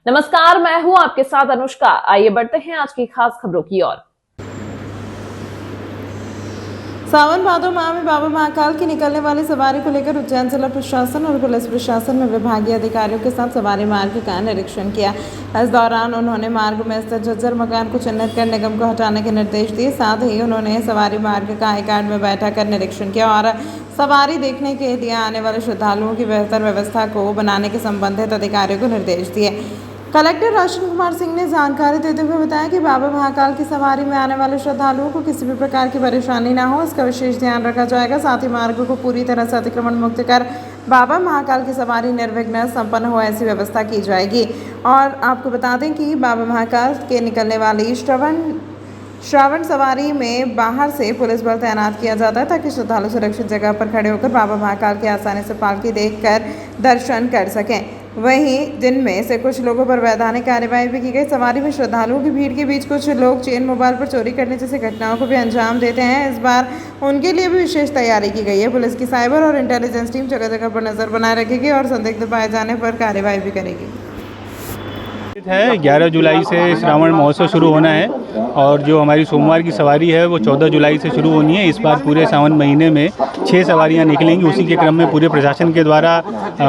नमस्कार, मैं हूं आपके साथ अनुष्का। आइए बढ़ते हैं आज की खास खबरों की ओर। सावन भादो माह में बाबा महाकाल की निकलने वाली सवारी को लेकर उज्जैन जिला प्रशासन और पुलिस प्रशासन ने विभागीय अधिकारियों के साथ सवारी मार्ग का निरीक्षण किया। इस दौरान उन्होंने मार्ग में स्थित झज्जर मकान को चिन्हित कर निगम को हटाने के निर्देश दिए। साथ ही उन्होंने सवारी मार्ग का हाईकार्ड में बैठक कर निरीक्षण किया और सवारी देखने के लिए आने वाले श्रद्धालुओं की बेहतर व्यवस्था को बनाने के संबंधित अधिकारियों को निर्देश दिए। कलेक्टर राशन कुमार सिंह ने जानकारी देते हुए बताया कि बाबा महाकाल की सवारी में आने वाले श्रद्धालुओं को किसी भी प्रकार की परेशानी न हो, इसका विशेष ध्यान रखा जाएगा। साथ ही मार्ग को पूरी तरह से अतिक्रमण मुक्त कर बाबा महाकाल की सवारी निर्विघ्न संपन्न हो, ऐसी व्यवस्था की जाएगी। और आपको बता दें कि बाबा महाकाल के निकलने वाली श्रावण सवारी में बाहर से पुलिस बल तैनात किया जाता है ताकि श्रद्धालु सुरक्षित जगह पर खड़े होकर बाबा महाकाल की आसानी से पालकी देखकर दर्शन कर सकें। वहीं जिनमें से कुछ लोगों पर वैधानिक कार्यवाही भी की गई। सवारी में श्रद्धालुओं की भीड़ के बीच कुछ लोग चेन मोबाइल पर चोरी करने जैसी घटनाओं को भी अंजाम देते हैं। इस बार उनके लिए भी विशेष तैयारी की गई है। पुलिस की साइबर और इंटेलिजेंस टीम जगह जगह पर नजर बनाए रखेगी और संदिग्ध पाए जाने पर कार्यवाही भी करेगी। है 11 जुलाई से श्रावण महोत्सव शुरू होना है और जो हमारी सोमवार की सवारी है वो 14 जुलाई से शुरू होनी है। इस बार पूरे सावन महीने में 6 सवारियां निकलेंगी। उसी के क्रम में पूरे प्रशासन के द्वारा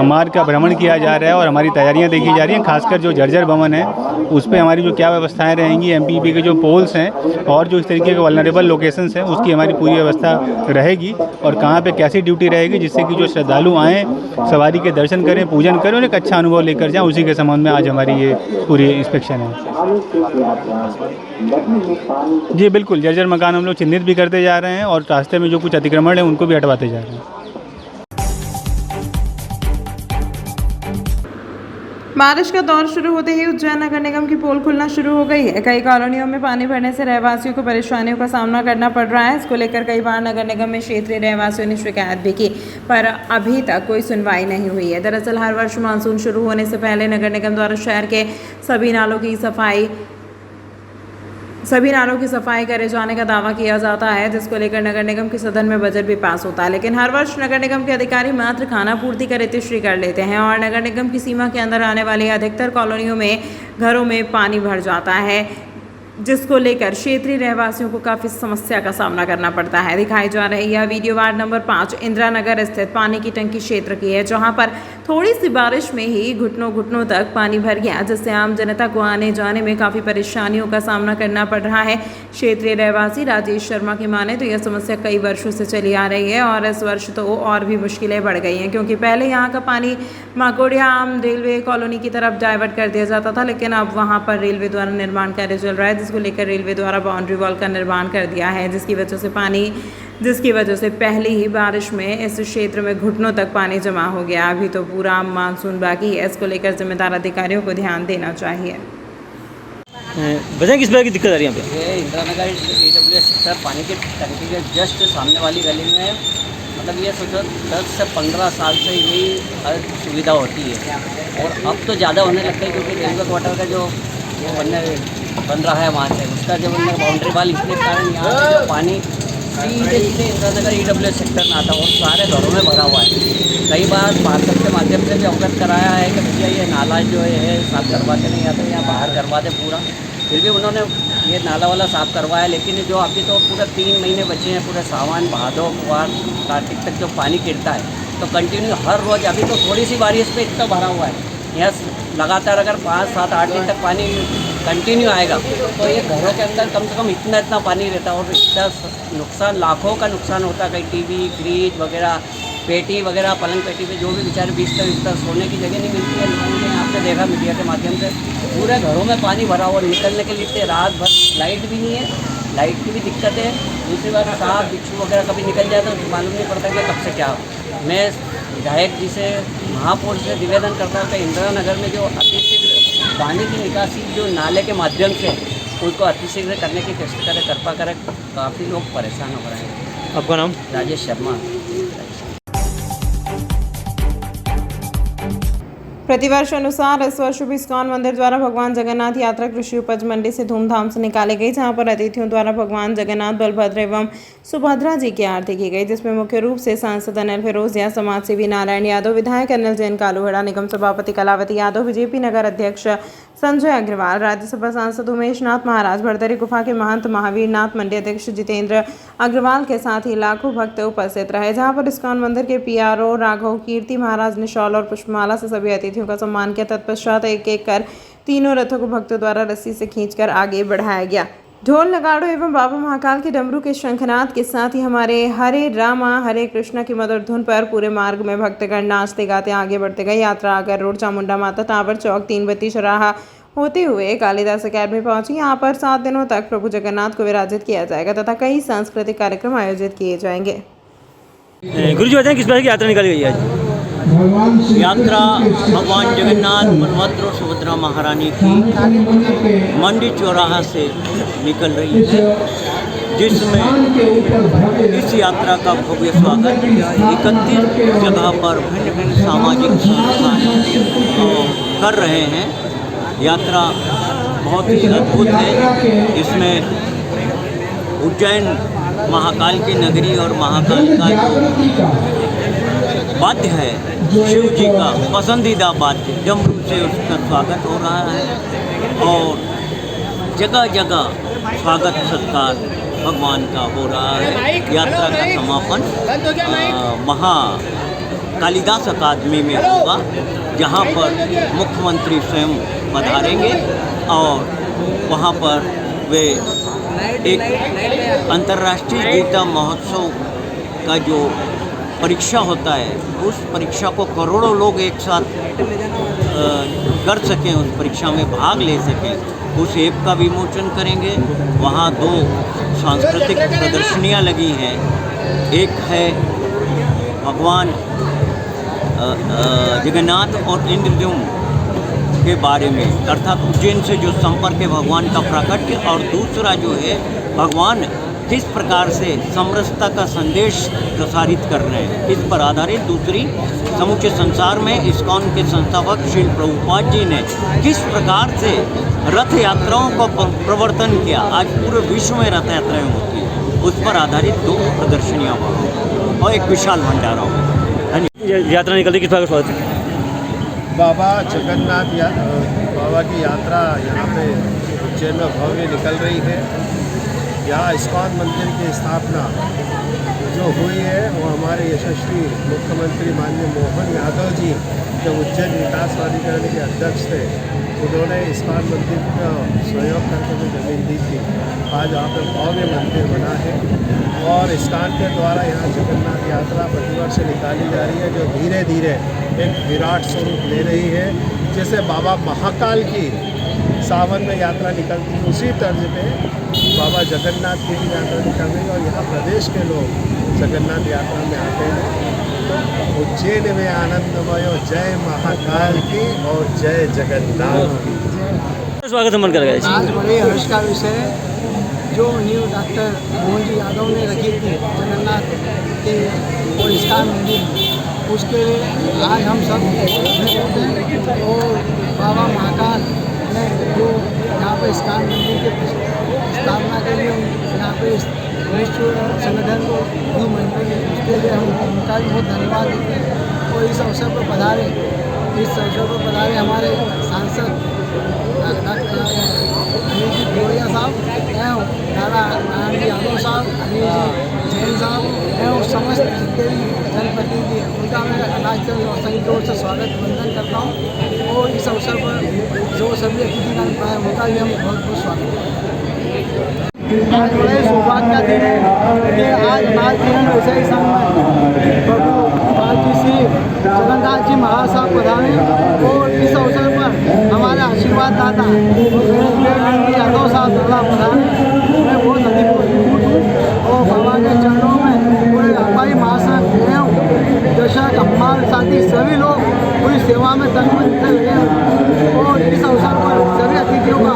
मार्ग का भ्रमण किया जा रहा है और हमारी तैयारियां देखी जा रही हैं। खासकर जो जर्जर भवन है उस पर हमारी जो क्या व्यवस्थाएं रहेंगी, एमपीपी के जो पोल्स हैं और जो इस तरीके के वल्नरेबल लोकेशंस हैं उसकी हमारी पूरी व्यवस्था रहेगी और कहाँ पर कैसी ड्यूटी रहेगी जिससे कि जो श्रद्धालु आएँ सवारी के दर्शन करें, पूजन करें और एक अच्छा अनुभव लेकर जाएँ। उसी के संबंध में आज हमारी ये पूरी इंस्पेक्शन है। जी बिल्कुल, जर्जर मकान हम लोग चिन्हित भी करते जा रहे हैं और रास्ते में जो कुछ अतिक्रमण है उनको भी हटवाते जा रहे हैं। बारिश का दौर शुरू होते ही उज्जैन नगर निगम की पोल खुलना शुरू हो गई है। कई कॉलोनियों में पानी भरने से रहवासियों को परेशानियों का सामना करना पड़ रहा है। इसको लेकर कई बार नगर निगम में क्षेत्रीय रहवासियों ने शिकायत भी की, पर अभी तक कोई सुनवाई नहीं हुई है। दरअसल हर वर्ष मानसून शुरू होने से पहले नगर निगम द्वारा शहर के सभी नालों की सफाई करे जाने का दावा किया जाता है, जिसको लेकर नगर निगम के सदन में बजट भी पास होता है। लेकिन हर वर्ष नगर निगम के अधिकारी मात्र खाना पूर्ति कर तिश्री कर लेते हैं और नगर निगम की सीमा के अंदर आने वाली अधिकतर कॉलोनियों में घरों में पानी भर जाता है, जिसको लेकर क्षेत्रीय रहवासियों को काफ़ी समस्या का सामना करना पड़ता है। दिखाई जा रही यह video ward number 5 Indira Nagar स्थित पानी की टंकी क्षेत्र की है, जहां पर थोड़ी सी बारिश में ही घुटनों तक पानी भर गया, जिससे आम जनता को आने जाने में काफ़ी परेशानियों का सामना करना पड़ रहा है। क्षेत्रीय रहवासी राजेश शर्मा की माने तो यह समस्या कई वर्षों से चली आ रही है और इस वर्ष तो और भी मुश्किलें बढ़ गई हैं, क्योंकि पहले यहाँ का पानी माकोड़िया आम रेलवे कॉलोनी की तरफ डाइवर्ट कर दिया जाता था, लेकिन अब वहाँ पर रेलवे द्वारा निर्माण कार्य चल रहा है, जिसको लेकर रेलवे द्वारा बाउंड्री वॉल का निर्माण कर दिया है, जिसकी वजह से पहली ही बारिश में इस क्षेत्र में घुटनों तक पानी जमा हो गया। अभी तो पूरा मानसून बाकी है। इसको लेकर जिम्मेदार अधिकारियों को ध्यान देना चाहिए। वजह किस बात की दिक्कत आ रही है यहाँ पे? ये इंदिरा नगर EWS सेक्टर पानी की टंकी के जस्ट सामने वाली गली में, मतलब ये सोचो 10 से 15 साल से यही हर सुविधा होती है और अब तो ज़्यादा होने लगता है, क्योंकि रेलवे क्वार्टर का जो बन रहा है वहाँ से उसका जब बाउंड्री वाल, इसके कारण यहाँ पे जो पानी सीधे इंदिरा नगर EWS सेक्टर में आता है और सारे घरों में भरा हुआ है। कई बार पार्षद के माध्यम से भी अवगत कराया है कि भैया ये नाला जो है साफ़ करवाते नहीं आते, यहाँ बाहर करवाते पूरा, फिर भी उन्होंने ये नाला वाला साफ़ करवाया। लेकिन जो अभी तो पूरे 3 महीने बचे हैं, पूरे सावन भादो कुआर कार्तिक तक जो पानी गिरता है तो कंटिन्यू हर रोज़, अभी तो थोड़ी सी बारिश पे इतना भरा हुआ है। यहाँ लगातार अगर 5, 7, 8 दिन तक पानी कंटिन्यू आएगा तो ये घरों के अंदर कम से कम इतना पानी रहता है और इतना नुकसान, लाखों का नुकसान होता है। कहीं टीवी, फ्रिज वगैरह, पेटी वगैरह, पलंग पेटी पे जो भी बेचारे बिस्तर सोने की जगह नहीं मिलती है। लोगों ने आपने देखा मीडिया के माध्यम से पूरे घरों में पानी भरा हुआ, निकलने के लिए रात भर लाइट भी नहीं है, लाइट की भी दिक्कत है। दूसरी बात, सांप बिच्छू वगैरह कभी निकल जाए तो मालूम नहीं पड़ता कि कब से क्या। मैं विधायक जी से, महापौर से निवेदन करता हूँ कि इंदिरा नगर में जो अतिशीघ्र पानी की निकासी जो नाले के माध्यम से उसको अतिशीघ्र करने की कृपा करें। काफ़ी लोग परेशान हो रहे हैं। आपका नाम? राजेश शर्मा। प्रतिवर्ष अनुसार इस वर्ष भी इस्कॉन मंदिर द्वारा भगवान जगन्नाथ यात्रा कृषि उपज मंडी से धूमधाम से निकाली गई, जहां पर अतिथियों द्वारा भगवान जगन्नाथ, बलभद्र एवं सुभद्रा जी की आरती की गई, जिसमें मुख्य रूप से सांसद अनिल फिरोजिया, समाजसेवी नारायण यादव, विधायक अनिल जैन कालूहड़ा, निगम सभापति कलावती यादव, बीजेपी नगर अध्यक्ष संजय अग्रवाल, राज्यसभा सांसद उमेश नाथ महाराज, भरतरी गुफा के महंत महावीर नाथ, मंडी अध्यक्ष जितेंद्र अग्रवाल के साथ ही लाखों भक्त उपस्थित रहे, जहां पर इस्कॉन मंदिर के पीआरओ राघव कीर्ति महाराज ने शॉल और पुष्पमाला से सभी अतिथियों का सम्मान किया। तत्पश्चात एक एक कर तीनों रथों को भक्तों द्वारा रस्सी से खींचकर आगे बढ़ाया गया। ढोल नगाड़ों एवं बाबा महाकाल के डमरू के शंखनाद के साथ ही हमारे हरे रामा हरे कृष्णा की मधुर धुन पर पूरे मार्ग में भक्तगण नाचते गाते आगे बढ़ते गए। यात्रा आगर रोड, चामुंडा माता टावर चौक, 3 बत्ती चौराहा होते हुए कालिदास अकेडमी पहुंची। यहाँ पर 7 दिनों तक प्रभु जगन्नाथ को विराजित किया जाएगा तथा कई सांस्कृतिक कार्यक्रम आयोजित किए जाएंगे। गुरु जी बताएं किस प्रकार की यात्रा निकाली गई है आज? यात्रा भगवान जगन्नाथ, बलभद्र और सुभद्रा महारानी की मंडी चौराहा से निकल रही है, जिसमें इस यात्रा का भव्य स्वागत 31 जगह पर भिन्न भिन्न सामाजिक संस्थान कर रहे हैं। यात्रा बहुत ही अद्भुत है। इसमें उज्जैन महाकाल की नगरी और महाकाल का जो वाद्य है, शिव जी का पसंदीदा वाद्य डमरू से उसका स्वागत हो रहा है और जगह जगह स्वागत सत्कार भगवान का हो रहा है। यात्रा का समापन कालिदास अकादमी में होगा, जहां पर मुख्यमंत्री स्वयं पधारेंगे और वहां पर वे एक अंतर्राष्ट्रीय गीता महोत्सव का जो परीक्षा होता है, उस परीक्षा को करोड़ों लोग एक साथ कर सकें, उस परीक्षा में भाग ले सकें, उस ऐप का विमोचन करेंगे। वहाँ 2 सांस्कृतिक प्रदर्शनियाँ लगी हैं। एक है भगवान जगन्नाथ और इंद्रद्युम्न के बारे में, अर्थात उज्जैन से जो संपर्क है भगवान का प्राकट्य, और दूसरा जो है भगवान किस प्रकार से समरसता का संदेश प्रसारित कर रहे हैं, इस पर आधारित दूसरी समूचे संसार में इस्कॉन के संस्थापक श्री प्रभुपाद जी ने किस प्रकार से रथ यात्राओं का प्रवर्तन किया। आज पूरे विश्व में रथ यात्राएं होती हैं, उस पर आधारित 2 प्रदर्शनियाँ हुई और एक विशाल भंडारा हुआ। यात्रा निकलती किस प्रकार स्वागत है? बाबा जगन्नाथ बाबा की यात्रा यहाँ पे उज्जैन में भव्य निकल रही है। यहाँ इस्कॉन मंदिर की स्थापना जो हुई है वो हमारे यशस्वी मुख्यमंत्री माननीय मोहन यादव जी जब उज्जैन विकास प्राधिकरण के अध्यक्ष थे, उन्होंने इस्कॉन मंदिर का सहयोग करके जो जमीन दी थी, आज वहाँ पर भव्य मंदिर बना है और इस्कॉन के द्वारा यहाँ जगन्नाथ यात्रा प्रतिवर्ष निकाली जा रही है, जो धीरे धीरे एक विराट स्वरूप ले रही है। जैसे बाबा महाकाल की सावन में यात्रा निकलती है, उसी तर्ज पे बाबा जगन्नाथ की भी यात्रा निकल रही है और यहाँ प्रदेश के लोग जगन्नाथ यात्रा में आते हैं। उज्जैन में आनंदमय, जय महाकाल की और जय जगन्नाथ की। स्वागत सम्मान करा गया आज बड़े हर्ष का विषय जो न्यू डॉक्टर मोहन जी यादव ने रखी थी जगन्नाथ के और इस्कॉन मंदिर, उसके लिए आज हम सब और बाबा महाकाल ने जो यहाँ पर इस्कॉन मंदिर के स्थापना के लिए यहाँ पे विश्व संगठन को दी मंजूरी, उसके लिए हम उनका भी बहुत धन्यवाद देते हैं। और इस अवसर पर पधारे हमारे सांसद डॉक्टर अनिल जी भिलोरिया साहब एवं दादा नारायण जी यादव साहब, अनिल जी जैन साहब एवं समस्त जितने भी जनप्रतिनिधि हैं, उनका मैं अनाज और सही तौर से स्वागत वंदन करता हूँ। और इस अवसर पर जो सभी अतिथिगण आए उनका भी हम बहुत बहुत स्वागत करते हैं। आज बड़े सौभाग्य का दिन है कि आज भारतीय व्यवसायी संघ में प्रभु बाजी श्री जगन्नाथ जी महासाहब पधारे और इस अवसर पर हमारे आशीर्वाद दाता यादव साहब दादा पधारे। मैं बहुत अधिक हूँ और बाबा के चरणों में पूरे हमारी महासंघ एवं दर्शक हमारे साथी सभी लोग पूरी सेवा में तनमन से लगे और इस अवसर पर सभी अतिथियों का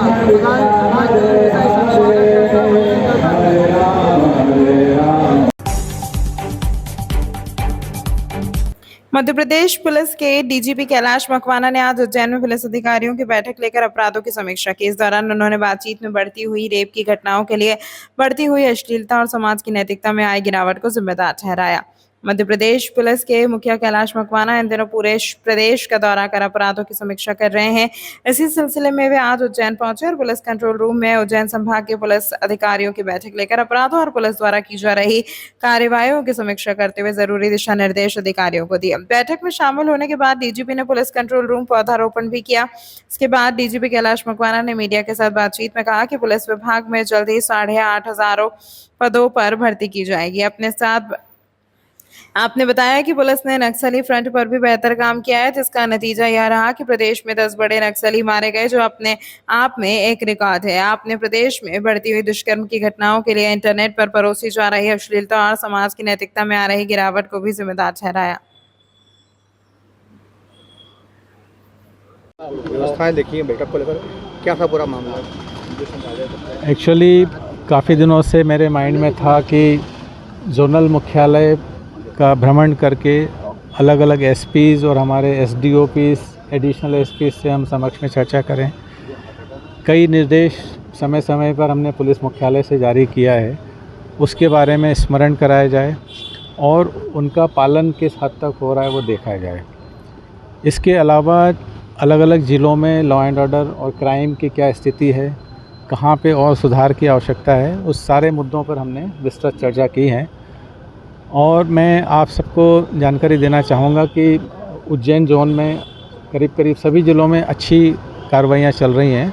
मध्य प्रदेश पुलिस के डीजीपी कैलाश मकवाना ने आज उज्जैन में पुलिस अधिकारियों की बैठक लेकर अपराधों की समीक्षा की। इस दौरान उन्होंने बातचीत में बढ़ती हुई रेप की घटनाओं के लिए बढ़ती हुई अश्लीलता और समाज की नैतिकता में आई गिरावट को जिम्मेदार ठहराया। मध्य प्रदेश पुलिस के मुखिया कैलाश मकवाना इन दिनों पूरे प्रदेश का दौरा कर अपराधों की समीक्षा कर रहे हैं। इसी सिलसिले में वे आज उज्जैन पहुंचे और पुलिस कंट्रोल रूम में उज्जैन संभाग के पुलिस अधिकारियों की बैठक लेकर अपराधों और पुलिस द्वारा की जा रही कार्यवाहियों की समीक्षा करते हुए जरूरी दिशा निर्देश अधिकारियों को दिए। बैठक में शामिल होने के बाद डीजीपी ने पुलिस कंट्रोल रूम पौधारोपण भी किया। इसके बाद डीजीपी कैलाश मकवाना ने मीडिया के साथ बातचीत में कहा कि पुलिस विभाग में जल्द ही 8,500 पदों पर भर्ती की जाएगी। अपने साथ आपने बताया कि पुलिस ने नक्सली फ्रंट पर भी बेहतर काम किया है, जिसका नतीजा यह रहा कि प्रदेश में 10 बड़े नक्सली मारे गए, जो अपने आप में एक रिकॉर्ड है। आपने प्रदेश में बढ़ती हुई दुष्कर्म की घटनाओं के लिए इंटरनेट पर परोसी जा रही अश्लीलता और समाज की नैतिकता में आ रही गिरावट को भी जिम्मेदार ठहराया। व्यवस्थाएं देखी बैठक को लेकर क्या था पूरा मामला? एक्चुअली काफ़ी दिनों से मेरे माइंड में था कि जोनल मुख्यालय का भ्रमण करके अलग अलग एसपीज़ और हमारे एसडीओपीज़, एडिशनल एसपीज़ से हम समक्ष में चर्चा करें। कई निर्देश समय समय पर हमने पुलिस मुख्यालय से जारी किया है, उसके बारे में स्मरण कराया जाए और उनका पालन किस हद तक हो रहा है वो देखा जाए। इसके अलावा अलग अलग ज़िलों में लॉ एंड ऑर्डर और क्राइम की क्या स्थिति है, कहाँ पे और सुधार की आवश्यकता है, उस सारे मुद्दों पर हमने विस्तृत चर्चा की है। और मैं आप सबको जानकारी देना चाहूँगा कि उज्जैन जोन में करीब करीब सभी ज़िलों में अच्छी कार्रवाइयाँ चल रही हैं,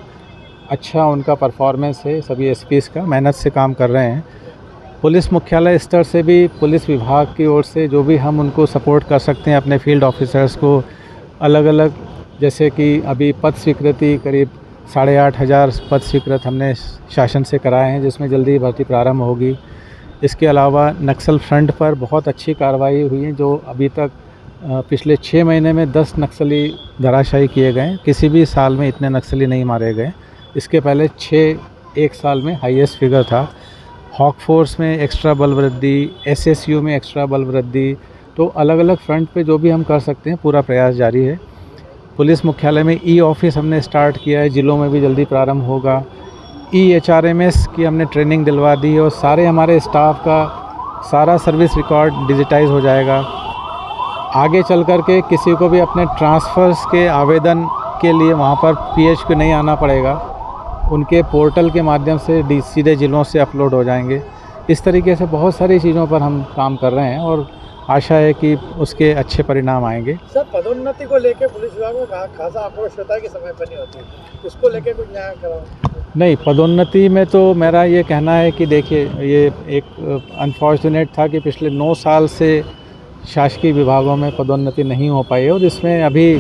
अच्छा उनका परफॉर्मेंस है, सभी एसपीज़ का मेहनत से काम कर रहे हैं। पुलिस मुख्यालय स्तर से भी पुलिस विभाग की ओर से जो भी हम उनको सपोर्ट कर सकते हैं अपने फील्ड ऑफिसर्स को, अलग अलग जैसे कि अभी पद स्वीकृति करीब 8,500 पद स्वीकृत हमने शासन से कराए हैं, जिसमें जल्दी ही भर्ती प्रारंभ होगी। इसके अलावा नक्सल फ्रंट पर बहुत अच्छी कार्रवाई हुई है, जो अभी तक पिछले 6 महीने में 10 नक्सली धराशायी किए गए। किसी भी साल में इतने नक्सली नहीं मारे गए। इसके पहले 6 एक साल में हाईएस्ट फिगर था। हॉक फोर्स में एक्स्ट्रा बल वृद्धि, एसएसयू में एक्स्ट्रा बल वृद्धि, तो अलग अलग फ्रंट पे जो भी हम कर सकते हैं पूरा प्रयास जारी है। पुलिस मुख्यालय में ई ऑफिस हमने स्टार्ट किया है, ज़िलों में भी जल्दी प्रारंभ होगा। EHRMS की हमने ट्रेनिंग दिलवा दी है और सारे हमारे स्टाफ का सारा सर्विस रिकॉर्ड डिजिटाइज हो जाएगा। आगे चल कर के किसी को भी अपने ट्रांसफ़र्स के आवेदन के लिए वहाँ पर PH को नहीं आना पड़ेगा, उनके पोर्टल के माध्यम से सीधे ज़िलों से अपलोड हो जाएंगे। इस तरीके से बहुत सारी चीज़ों पर हम काम कर रहे हैं और आशा है कि उसके अच्छे परिणाम आएंगे। सर, पदोन्नति को लेकर पुलिस विभाग में खासा आक्रोश होता है कि समय पर नहीं होती, उसको लेकर कुछ न्याय कराओ? नहीं, पदोन्नति में तो मेरा ये कहना है कि देखिए, ये एक अनफॉर्चुनेट था कि पिछले 9 साल से शासकीय विभागों में पदोन्नति नहीं हो पाई और इसमें अभी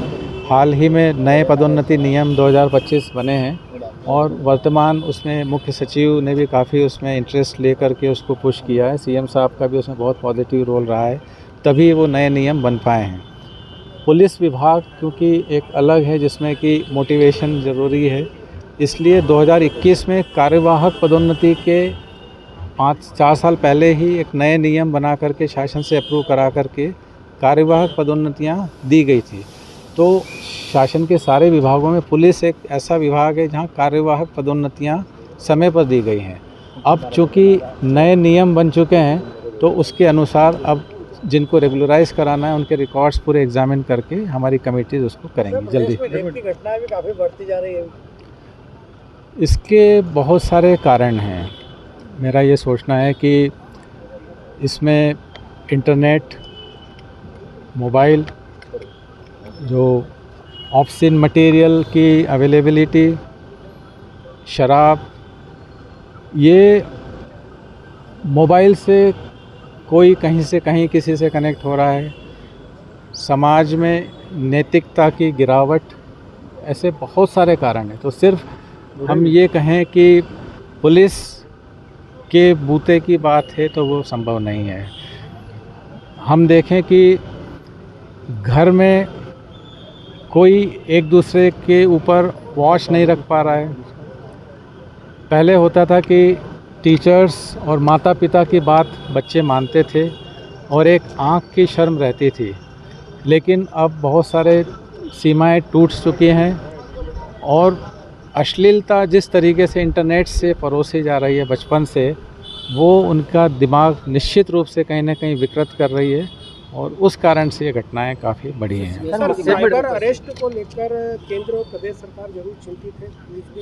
हाल ही में नए पदोन्नति नियम 2025 बने हैं और वर्तमान उसमें मुख्य सचिव ने भी काफ़ी उसमें इंटरेस्ट लेकर के उसको पुश किया है। CM साहब का भी उसमें बहुत पॉजिटिव रोल रहा है, तभी वो नए नियम बन पाए हैं। पुलिस विभाग क्योंकि एक अलग है जिसमें कि मोटिवेशन ज़रूरी है, इसलिए 2021 में कार्यवाहक पदोन्नति के 4 साल पहले ही एक नए नियम बना करके शासन से अप्रूव करा करके कार्यवाहक पदोन्नतियां दी गई थी। तो शासन के सारे विभागों में पुलिस एक ऐसा विभाग है जहां कार्यवाहक पदोन्नतियां समय पर दी गई हैं। अब चूँकि नए नियम बन चुके हैं तो उसके अनुसार अब जिनको रेगुलराइज कराना है उनके रिकॉर्ड्स पूरे एग्जामिन करके हमारी कमेटीज उसको करेंगी जल्दी। घटनाएं भी काफ़ी बढ़ती जा रही है। इसके बहुत सारे कारण हैं। मेरा ये सोचना है कि इसमें इंटरनेट, मोबाइल, जो ऑब्ससीन मटेरियल की अवेलेबिलिटी, शराब, ये मोबाइल से कोई कहीं से कहीं किसी से कनेक्ट हो रहा है, समाज में नैतिकता की गिरावट, ऐसे बहुत सारे कारण हैं। तो सिर्फ हम ये कहें कि पुलिस के बूते की बात है तो वो संभव नहीं है। हम देखें कि घर में कोई एक दूसरे के ऊपर वॉच नहीं रख पा रहा है। पहले होता था कि टीचर्स और माता पिता की बात बच्चे मानते थे और एक आँख की शर्म रहती थी, लेकिन अब बहुत सारे सीमाएं टूट चुकी हैं और अश्लीलता जिस तरीके से इंटरनेट से परोसी जा रही है बचपन से, वो उनका दिमाग निश्चित रूप से कहीं ना कहीं विकृत कर रही है और उस कारण से ये घटनाएं काफ़ी बढ़ी हैं। सर, साइबर अरेस्ट को लेकर केंद्र और प्रदेश सरकार जरूर चिंतित है, पुलिस भी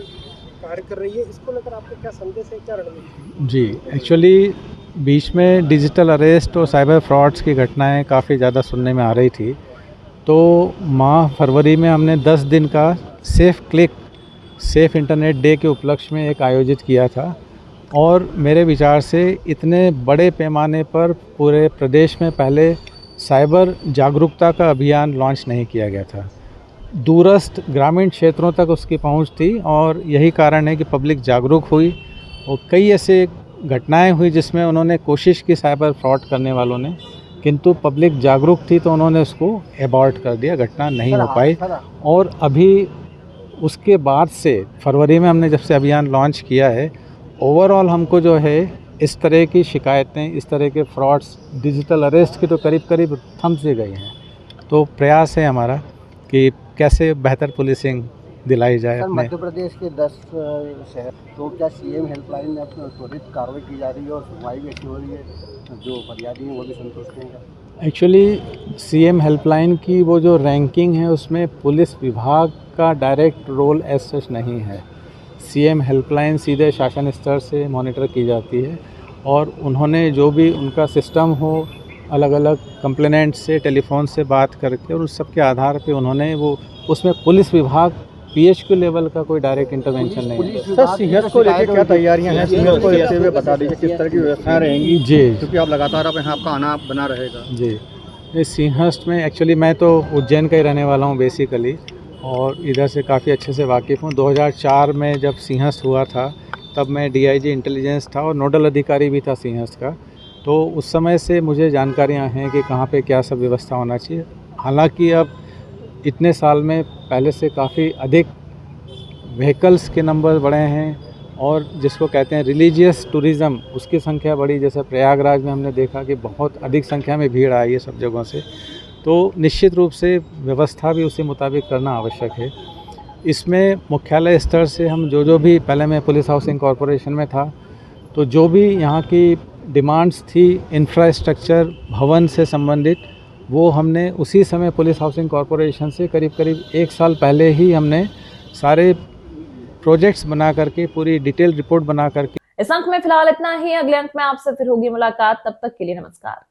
कार्य कर रही है, इसको लेकर आपका क्या संदेश है, क्या रणनीति? जी, एक्चुअली बीच में डिजिटल अरेस्ट और साइबर फ्रॉड्स की घटनाएं काफ़ी ज़्यादा सुनने में आ रही थी, तो माह फरवरी में हमने 10 दिन का सेफ इंटरनेट डे के उपलक्ष्य में एक आयोजित किया था और मेरे विचार से इतने बड़े पैमाने पर पूरे प्रदेश में पहले साइबर जागरूकता का अभियान लॉन्च नहीं किया गया था। दूरस्थ ग्रामीण क्षेत्रों तक उसकी पहुंच थी और यही कारण है कि पब्लिक जागरूक हुई और कई ऐसे घटनाएं हुई जिसमें उन्होंने कोशिश की साइबर फ्रॉड करने वालों ने, किंतु पब्लिक जागरूक थी तो उन्होंने उसको एबॉर्ट कर दिया, घटना नहीं हो पाई। और अभी उसके बाद से फरवरी में हमने जब से अभियान लॉन्च किया है, ओवरऑल हमको जो है इस तरह की शिकायतें, इस तरह के फ्रॉड्स, डिजिटल अरेस्ट की तो करीब थम सी गई हैं। तो प्रयास है हमारा कि कैसे बेहतर पुलिसिंग दिलाई जाए। सर, मध्य प्रदेश के 10 शहर, तो क्या सीएम हेल्पलाइन में अपनी त्वरित कार्रवाई की जा रही है और सुनवाई भी अच्छी हो रही है, जो फरियादी हैं वो भी संतुष्ट हैं? एक्चुअली सीएम हेल्पलाइन की वो जो रैंकिंग है उसमें पुलिस विभाग का डायरेक्ट रोल एज सच नहीं है। सीएम हेल्पलाइन सीधे शासन स्तर से मॉनिटर की जाती है और उन्होंने जो भी उनका सिस्टम हो, अलग अलग कंप्लेनेंट से टेलीफोन से बात करके और उस सब के आधार पे उन्होंने वो उसमें पुलिस विभाग पीएचक्यू लेवल का कोई डायरेक्ट इंटरवेंशन नहीं है। सर, सिंहस्थ को लेकर क्या तैयारियां हैं? सिंहस्थ को लेते हुए बता दीजिए किस तरह की व्यवस्थाएं रहेंगी? जी, क्योंकि आप लगातार अब यहाँ आपका आना बना रहेगा। जी, इस सिंहस्थ में एक्चुअली मैं तो उज्जैन का ही रहने वाला हूँ बेसिकली और इधर से काफ़ी अच्छे से वाकिफ़ हूँ। 2004 में जब सिंहस्थ हुआ था तब मैं डीआईजी इंटेलिजेंस था और नोडल अधिकारी भी था सिंहस्थ का, तो उस समय से मुझे जानकारियाँ हैं कि कहाँ पे क्या सब व्यवस्था होना चाहिए। हालांकि अब इतने साल में पहले से काफ़ी अधिक व्हीकल्स के नंबर बढ़े हैं और जिसको कहते हैं रिलीजियस टूरिज़्म, उसकी संख्या बढ़ी। जैसे प्रयागराज में हमने देखा कि बहुत अधिक संख्या में भीड़ आई है सब जगहों से, तो निश्चित रूप से व्यवस्था भी उसी मुताबिक करना आवश्यक है। इसमें मुख्यालय स्तर से हम जो भी, पहले मैं पुलिस हाउसिंग कॉरपोरेशन में था, तो जो भी यहाँ की डिमांड्स थी इंफ्रास्ट्रक्चर भवन से संबंधित, वो हमने उसी समय पुलिस हाउसिंग कॉरपोरेशन से करीब 1 साल पहले ही हमने सारे प्रोजेक्ट्स बना करके पूरी डिटेल रिपोर्ट बना करके। इस अंक में फिलहाल इतना ही। अगले अंक में आपसे फिर होगी मुलाकात, तब तक के लिए नमस्कार।